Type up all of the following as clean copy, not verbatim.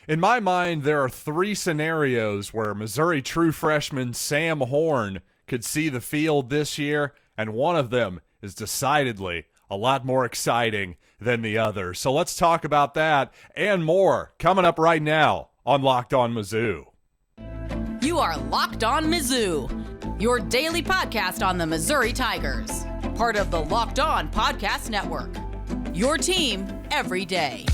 In my mind, there are three scenarios where Missouri true freshman Sam Horn could see the field this year, and one of them is decidedly a lot more exciting than the other. So let's talk about that and more coming up right now on Locked On Mizzou. You are Locked On Mizzou, your daily podcast on the Missouri Tigers, part of the Locked On Podcast Network, your team every day.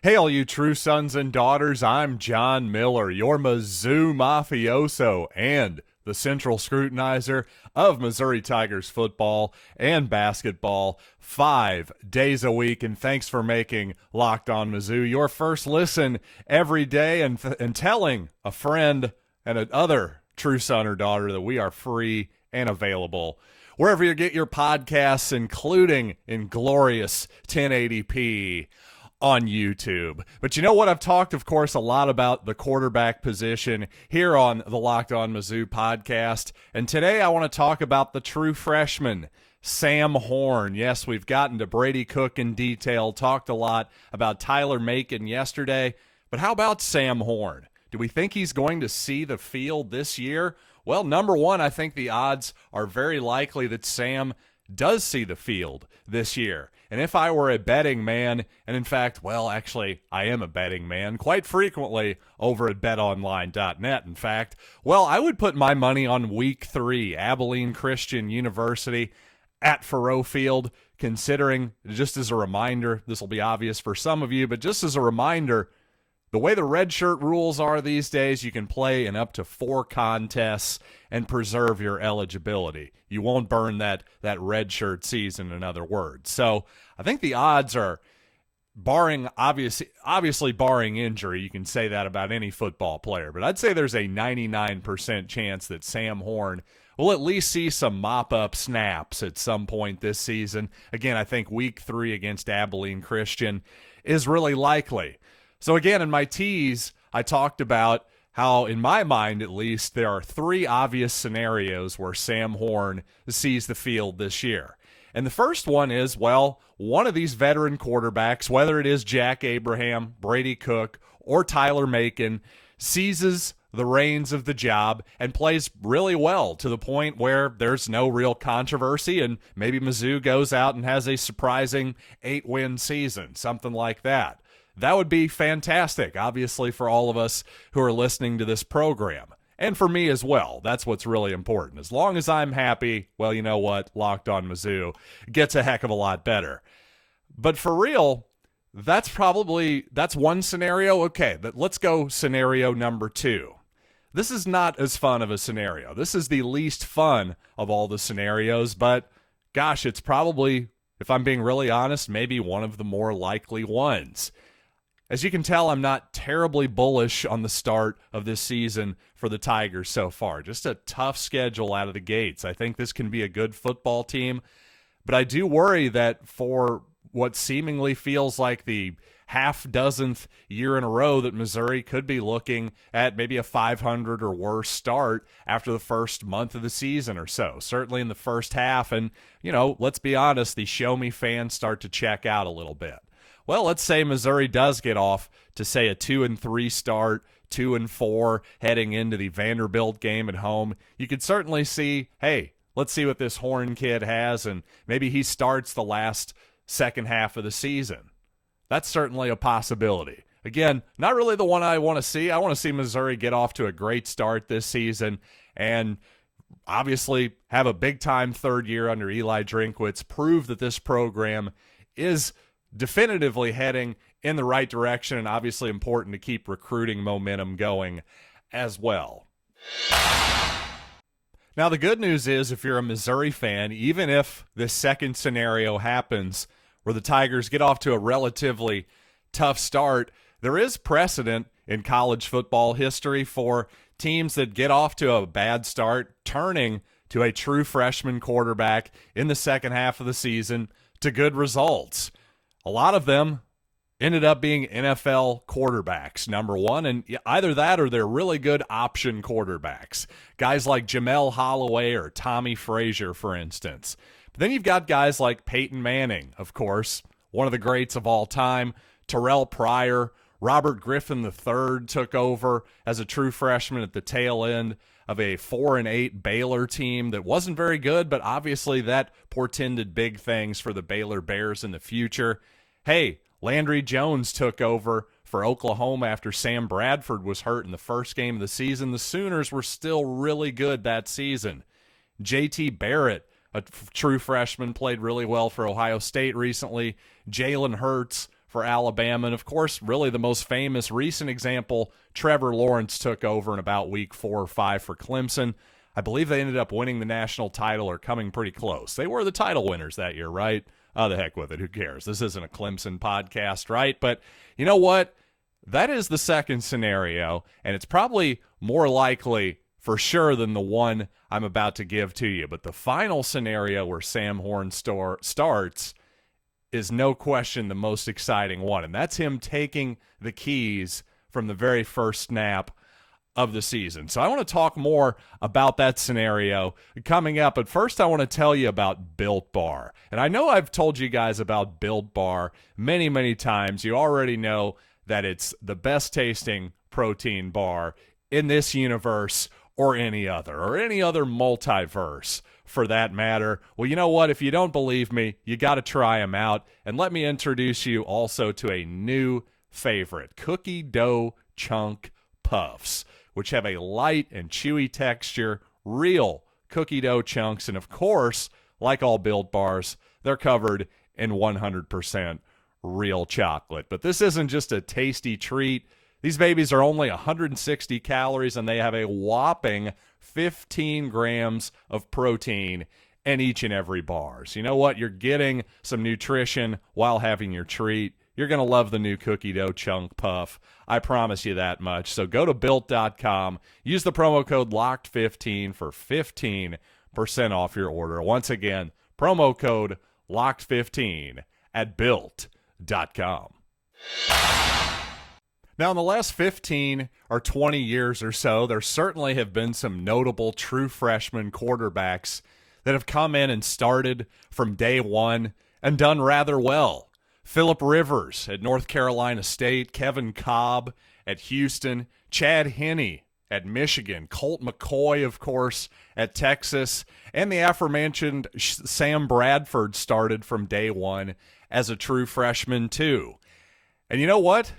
Hey, all you true sons and daughters, I'm John Miller, your Mizzou mafioso and the central scrutinizer of Missouri Tigers football and basketball 5 days a week. And thanks for making Locked On Mizzou your first listen every day and telling a friend and another true son or daughter that we are free and available wherever you get your podcasts, including in glorious 1080p on YouTube. But you know what? I've talked, of course, a lot about the quarterback position here on the Locked On Mizzou podcast. And today I want to talk about the true freshman, Sam Horn. Yes, we've gotten to Brady Cook in detail, talked a lot about Tyler Macon yesterday. But how about Sam Horn? Do we think he's going to see the field this year? Well, number one, I think the odds are very likely that Sam does see the field this year. And if I were a betting man, and in fact, well, actually, I am a betting man quite frequently over at betonline.net, in fact, well, I would put my money on Week 3, Abilene Christian University at Faurot Field, considering, just as a reminder, this will be obvious for some of you, but just as a reminder, the way the redshirt rules are these days, you can play in up to 4 contests and preserve your eligibility. You won't burn that redshirt season, in other words. So I think the odds are, obviously barring injury, you can say that about any football player, but I'd say there's a 99% chance that Sam Horn will at least see some mop-up snaps at some point this season. Again, I think Week 3 against Abilene Christian is really likely. So again, in my tease, I talked about how, in my mind at least, there are 3 obvious scenarios where Sam Horn sees the field this year. And the first one is, well, one of these veteran quarterbacks, whether it is Jack Abraham, Brady Cook, or Tyler Macon, seizes the reins of the job and plays really well to the point where there's no real controversy, and maybe Mizzou goes out and has a surprising 8-win season, something like that. That would be fantastic, obviously, for all of us who are listening to this program. And for me as well. That's what's really important. As long as I'm happy, well, you know what? Locked On Mizzou gets a heck of a lot better. But for real, that's one scenario. Okay, but let's go scenario number 2. This is not as fun of a scenario. This is the least fun of all the scenarios, but gosh, it's probably, if I'm being really honest, maybe one of the more likely ones. As you can tell, I'm not terribly bullish on the start of this season for the Tigers so far. Just a tough schedule out of the gates. I think this can be a good football team, but I do worry that for what seemingly feels like the half-dozenth year in a row that Missouri could be looking at maybe a 500 or worse start after the first month of the season or so, certainly in the first half. And, you know, let's be honest, the show-me fans start to check out a little bit. Well, let's say Missouri does get off to, say, a 2-3 start, 2-4 heading into the Vanderbilt game at home. You could certainly see, hey, let's see what this Horn kid has, and maybe he starts the last second half of the season. That's certainly a possibility. Again, not really the one I want to see. I want to see Missouri get off to a great start this season and obviously have a big-time third year under Eli Drinkwitz, prove that this program is definitively heading in the right direction, and obviously important to keep recruiting momentum going as well. Now, the good news is, if you're a Missouri fan, even if this second scenario happens where the Tigers get off to a relatively tough start, there is precedent in college football history for teams that get off to a bad start turning to a true freshman quarterback in the second half of the season to good results. A lot of them ended up being NFL quarterbacks, number one, and either that or they're really good option quarterbacks. Guys like Jamel Holloway or Tommy Frazier, for instance. But then you've got guys like Peyton Manning, of course, one of the greats of all time, Terrell Pryor, Robert Griffin III took over as a true freshman at the tail end of a 4-8 Baylor team that wasn't very good, but obviously that portended big things for the Baylor Bears in the future. Hey, Landry Jones took over for Oklahoma after Sam Bradford was hurt in the first game of the season. The Sooners were still really good that season. J.T. Barrett, a true freshman, played really well for Ohio State recently. Jalen Hurts for Alabama. And, of course, really the most famous recent example, Trevor Lawrence took over in about week 4 or 5 for Clemson. I believe they ended up winning the national title or coming pretty close. They were the title winners that year, right? Oh, the heck with it. Who cares? This isn't a Clemson podcast, right? But you know what? That is the second scenario, and it's probably more likely for sure than the one I'm about to give to you. But the final scenario where Sam Horn starts is no question the most exciting one, and that's him taking the keys from the very first snap of the season. So I want to talk more about that scenario coming up, but first I want to tell you about Built Bar. And I know I've told you guys about Built Bar many, many times. You already know that it's the best tasting protein bar in this universe or any other multiverse for that matter. Well, you know what? If you don't believe me, you got to try them out. And let me introduce you also to a new favorite, Cookie Dough Chunk Puffs, which have a light and chewy texture, real cookie dough chunks, and of course, like all Built Bars, they're covered in 100% real chocolate. But this isn't just a tasty treat. These babies are only 160 calories, and they have a whopping 15 grams of protein in each and every bar. So you know what? You're getting some nutrition while having your treat. You're going to love the new Cookie Dough Chunk Puff. I promise you that much. So go to Built.com. Use the promo code LOCKED15 for 15% off your order. Once again, promo code LOCKED15 at Built.com. Now, in the last 15 or 20 years or so, there certainly have been some notable true freshman quarterbacks that have come in and started from day one and done rather well. Phillip Rivers at North Carolina State, Kevin Cobb at Houston, Chad Henne at Michigan, Colt McCoy, of course, at Texas, and the aforementioned Sam Bradford started from day one as a true freshman too. And you know what?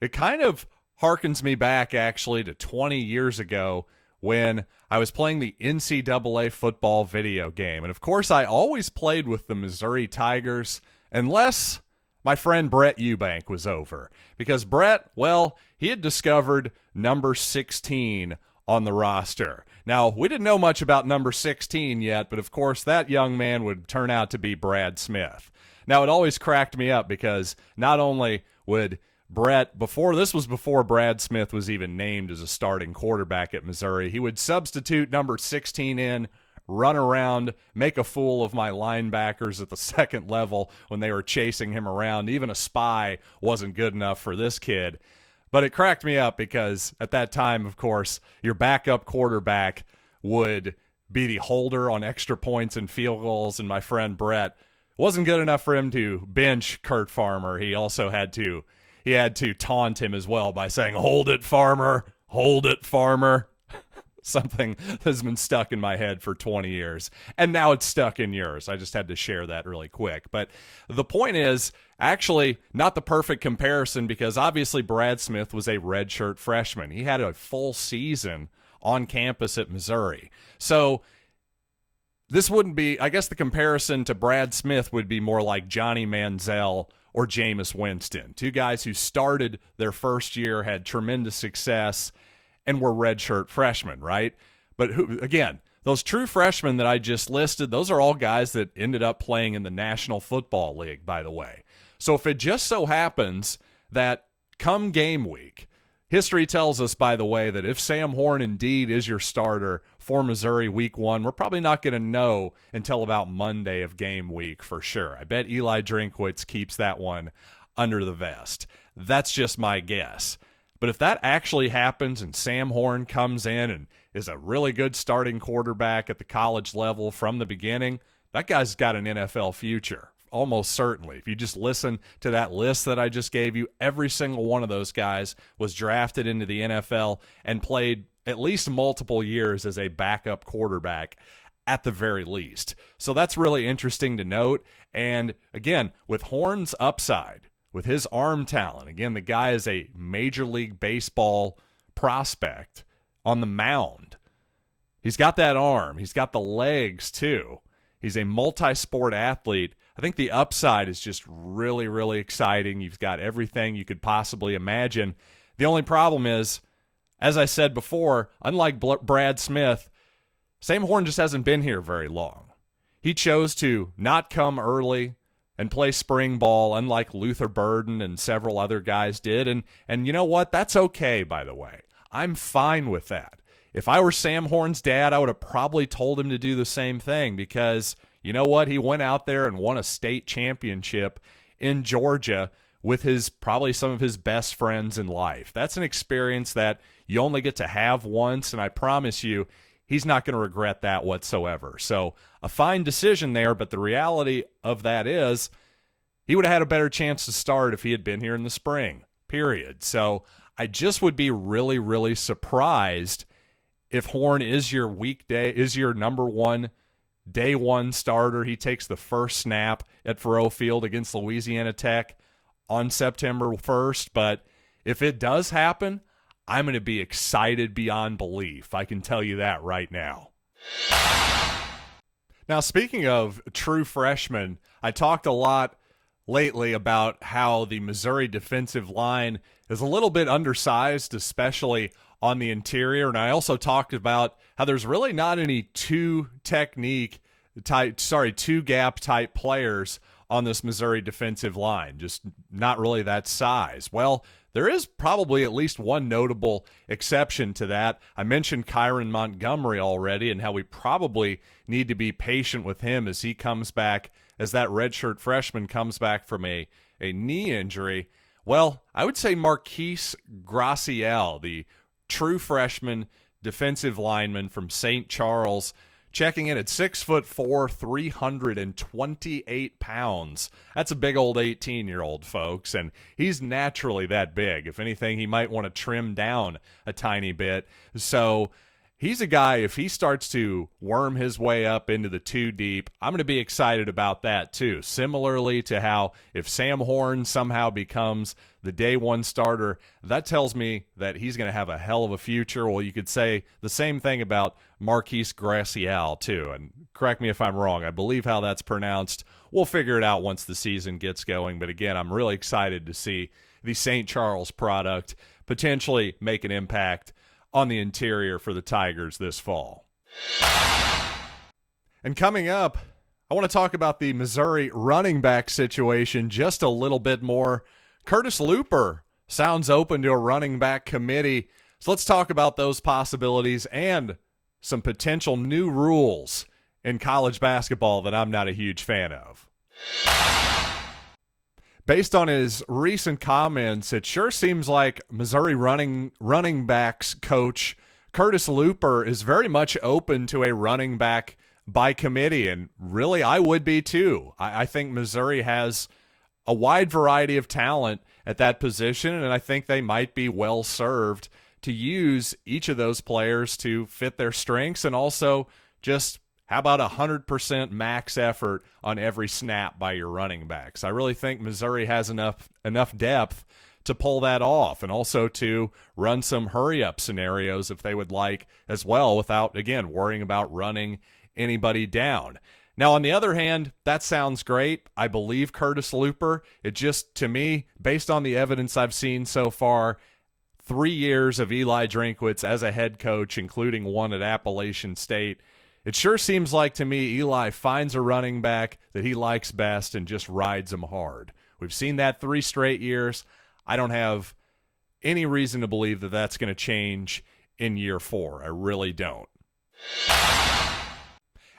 It kind of harkens me back actually to 20 years ago when I was playing the NCAA football video game. And of course, I always played with the Missouri Tigers unless my friend Brett Eubank was over, because Brett, well, he had discovered number 16 on the roster. Now, we didn't know much about number 16 yet, but of course that young man would turn out to be Brad Smith. Now, it always cracked me up because not only would Brett, before Brad Smith was even named as a starting quarterback at Missouri, he would substitute number 16 in, run around, make a fool of my linebackers at the second level when they were chasing him around. Even a spy wasn't good enough for this kid. But it cracked me up because at that time, of course, your backup quarterback would be the holder on extra points and field goals, and my friend Brett wasn't good enough for him to bench Kurt Farmer. He also had to taunt him as well by saying, "Hold it, Farmer, hold it, Farmer." Something that's been stuck in my head for 20 years. And now it's stuck in yours. I just had to share that really quick. But the point is, actually, not the perfect comparison because obviously Brad Smith was a redshirt freshman. He had a full season on campus at Missouri. So this wouldn't be, I guess the comparison to Brad Smith would be more like Johnny Manziel or Jameis Winston. Two guys who started their first year, had tremendous success, and were redshirt freshmen, right? But who, again, those true freshmen that I just listed, those are all guys that ended up playing in the National Football League, by the way. So if it just so happens that come game week, history tells us, by the way, that if Sam Horn indeed is your starter for Missouri week 1, we're probably not going to know until about Monday of game week for sure. I bet Eli Drinkwitz keeps that one under the vest. That's just my guess. But if that actually happens and Sam Horn comes in and is a really good starting quarterback at the college level from the beginning, that guy's got an NFL future, almost certainly. If you just listen to that list that I just gave you, every single one of those guys was drafted into the NFL and played at least multiple years as a backup quarterback at the very least. So that's really interesting to note. And again, with Horn's upside, with his arm talent, again, the guy is a Major League Baseball prospect on the mound. He's got that arm. He's got the legs, too. He's a multi-sport athlete. I think the upside is just really, really exciting. You've got everything you could possibly imagine. The only problem is, as I said before, unlike Brad Smith, Sam Horn just hasn't been here very long. He chose to not come early and play spring ball, unlike Luther Burden and several other guys did. And you know what? That's okay, by the way. I'm fine with that. If I were Sam Horn's dad, I would have probably told him to do the same thing because, you know what? He went out there and won a state championship in Georgia with probably some of his best friends in life. That's an experience that you only get to have once, and I promise you, he's not going to regret that whatsoever. So a fine decision there, but the reality of that is he would have had a better chance to start if he had been here in the spring, period. So I just would be really, really surprised if Horn is your number one, day one starter. He takes the first snap at Faurot Field against Louisiana Tech on September 1st. But if it does happen, I'm going to be excited beyond belief. I can tell you that right now. Now, speaking of true freshmen, I talked a lot lately about how the Missouri defensive line is a little bit undersized, especially on the interior. And I also talked about how there's really not any two-gap type players on this Missouri defensive line, just not really that size. Well, there is probably at least one notable exception to that. I mentioned Kyron Montgomery already and how we probably need to be patient with him as he comes back, as that redshirt freshman comes back from a knee injury. Well, I would say Marquis Gracial, the true freshman defensive lineman from St. Charles, checking in at 6'4", 328 pounds. That's a big old 18-year-old, folks, and he's naturally that big. If anything, he might want to trim down a tiny bit. So he's a guy, if he starts to worm his way up into the two deep, I'm going to be excited about that too. Similarly to how if Sam Horn somehow becomes the day one starter, that tells me that he's going to have a hell of a future. Well, you could say the same thing about Marquis Gracial too. And correct me if I'm wrong. I believe how that's pronounced. We'll figure it out once the season gets going. But again, I'm really excited to see the St. Charles product potentially make an impact on the interior for the Tigers this fall. And coming up, I want to talk about the Missouri running back situation just a little bit more. Curtis Looper sounds open to a running back committee. So let's talk about those possibilities and some potential new rules in college basketball that I'm not a huge fan of. Based on his recent comments, it sure seems like Missouri running backs coach Curtis Looper is very much open to a running back by committee, and really I would be too. I think Missouri has a wide variety of talent at that position, and I think they might be well served to use each of those players to fit their strengths and also just how about 100% max effort on every snap by your running backs? I really think Missouri has enough depth to pull that off and also to run some hurry-up scenarios if they would like as well without, again, worrying about running anybody down. Now, on the other hand, that sounds great. I believe Curtis Looper. It just, to me, based on the evidence I've seen so far, 3 years of Eli Drinkwitz as a head coach, including one at Appalachian State, it sure seems like to me Eli finds a running back that he likes best and just rides him hard. We've seen that 3 straight years. I don't have any reason to believe that that's going to change in year 4. I really don't.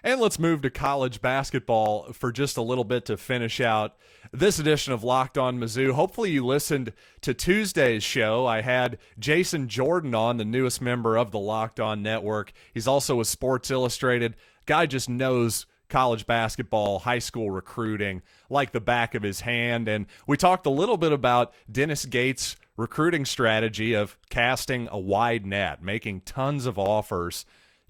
And let's move to college basketball for just a little bit to finish out this edition of Locked On Mizzou. Hopefully you listened to Tuesday's show. I had Jason Jordan on, the newest member of the Locked On Network. He's also with Sports Illustrated. Guy just knows college basketball, high school recruiting like the back of his hand. And we talked a little bit about Dennis Gates' recruiting strategy of casting a wide net, making tons of offers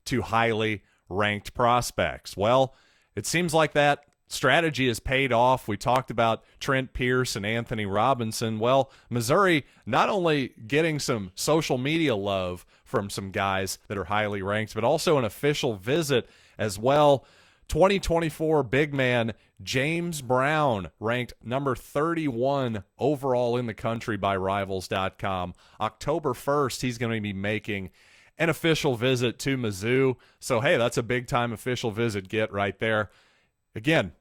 to highly ranked prospects. Well, it seems like that strategy has paid off. We talked about Trent Pierce and Anthony Robinson. Well, Missouri not only getting some social media love from some guys that are highly ranked, but also an official visit as well. 2024 big man James Brown, ranked number 31 overall in the country by Rivals.com. October 1st, he's going to be making an official visit to Mizzou. So, hey, that's a big-time official visit get right there. Again,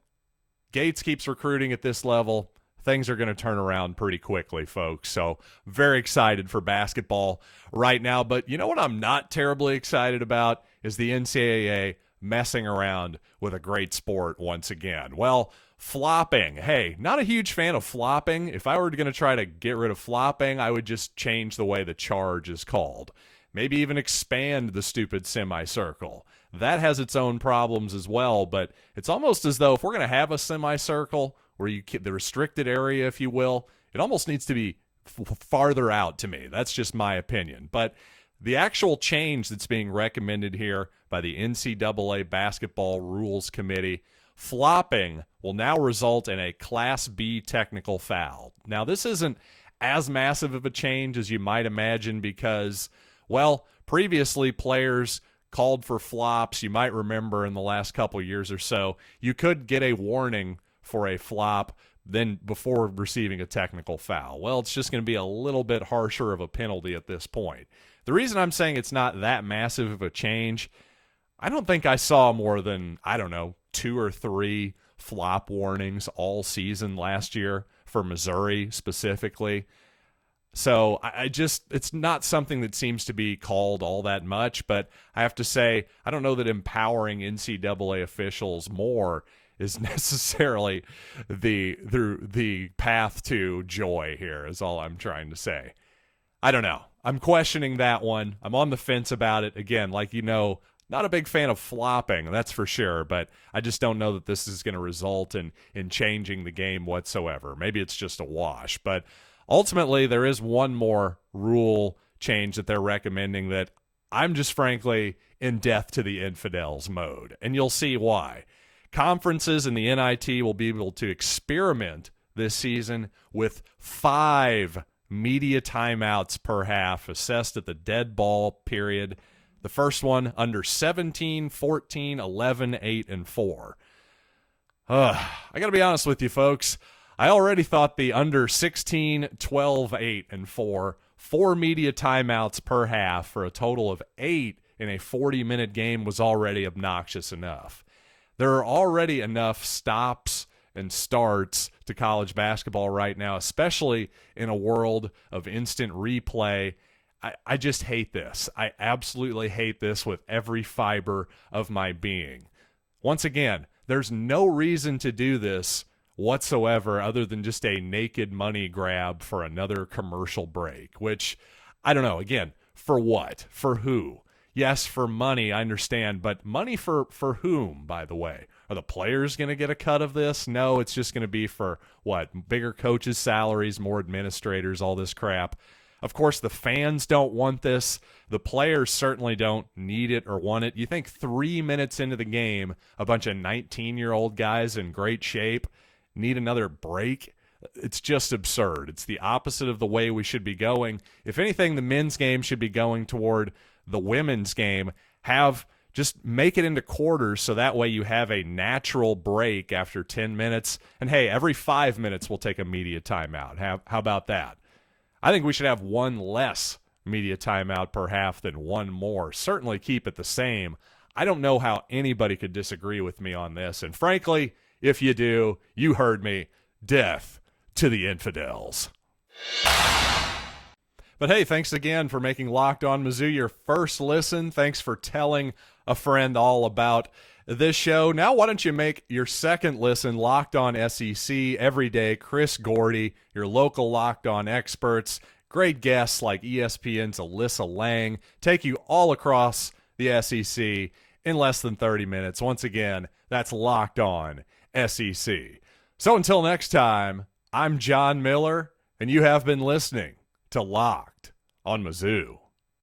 Gates keeps recruiting at this level. Things are going to turn around pretty quickly, folks. So, very excited for basketball right now. But you know what I'm not terribly excited about is the NCAA messing around with a great sport once again. Well, flopping. Hey, not a huge fan of flopping. If I were going to try to get rid of flopping, I would just change the way the charge is called. Maybe even expand the stupid semicircle. That has its own problems as well, but it's almost as though if we're going to have a semicircle where you the restricted area, if you will, it almost needs to be farther out to me. That's just my opinion. But the actual change that's being recommended here by the NCAA Basketball Rules Committee, flopping will now result in a Class B technical foul. Now, this isn't as massive of a change as you might imagine because, well, previously players called for flops. You might remember in the last couple years or so, you could get a warning for a flop then before receiving a technical foul. Well, it's just going to be a little bit harsher of a penalty at this point. The reason I'm saying it's not that massive of a change, I don't think I saw more than, 2 or 3 flop warnings all season last year for Missouri specifically. So it's not something that seems to be called all that much, but I have to say, I don't know that empowering NCAA officials more is necessarily the path to joy here, is all I'm trying to say. I don't know. I'm questioning that one. I'm on the fence about it. Again, like you know, not a big fan of flopping, that's for sure, but I just don't know that this is going to result in changing the game whatsoever. Maybe it's just a wash, but ultimately, there is one more rule change that they're recommending that I'm just frankly in death to the infidels mode, and you'll see why. Conferences and the NIT will be able to experiment this season with 5 media timeouts per half assessed at the dead ball period. The first one under 17, 14, 11, 8, and 4. I got to be honest with you, folks. I already thought the under 16, 12, 8, and 4 media timeouts per half for a total of 8 in a 40-minute game was already obnoxious enough. There are already enough stops and starts to college basketball right now, especially in a world of instant replay. I just hate this. I absolutely hate this with every fiber of my being. Once again, there's no reason to do this whatsoever other than just a naked money grab for another commercial break, which, I don't know, again, for what? For who? Yes, for money, I understand, but money for whom, by the way? Are the players going to get a cut of this? No, it's just going to be for, what, bigger coaches' salaries, more administrators, all this crap. Of course, the fans don't want this. The players certainly don't need it or want it. You think 3 minutes into the game, a bunch of 19-year-old guys in great shape need another break? It's just absurd. It's the opposite of the way we should be going. If anything, the men's game should be going toward the women's game. Just make it into quarters so that way you have a natural break after 10 minutes. And hey, every 5 minutes we'll take a media timeout. How about that? I think we should have one less media timeout per half than one more. Certainly keep it the same. I don't know how anybody could disagree with me on this. And frankly, if you do, you heard me. Death to the infidels. But hey, thanks again for making Locked On Mizzou your first listen. Thanks for telling a friend all about this show. Now, why don't you make your second listen Locked On SEC every day? Chris Gordy, your local Locked On experts, great guests like ESPN's Alyssa Lang, take you all across the SEC in less than 30 minutes. Once again, that's Locked On SEC. So until next time, I'm John Miller, and you have been listening to Locked on Mizzou.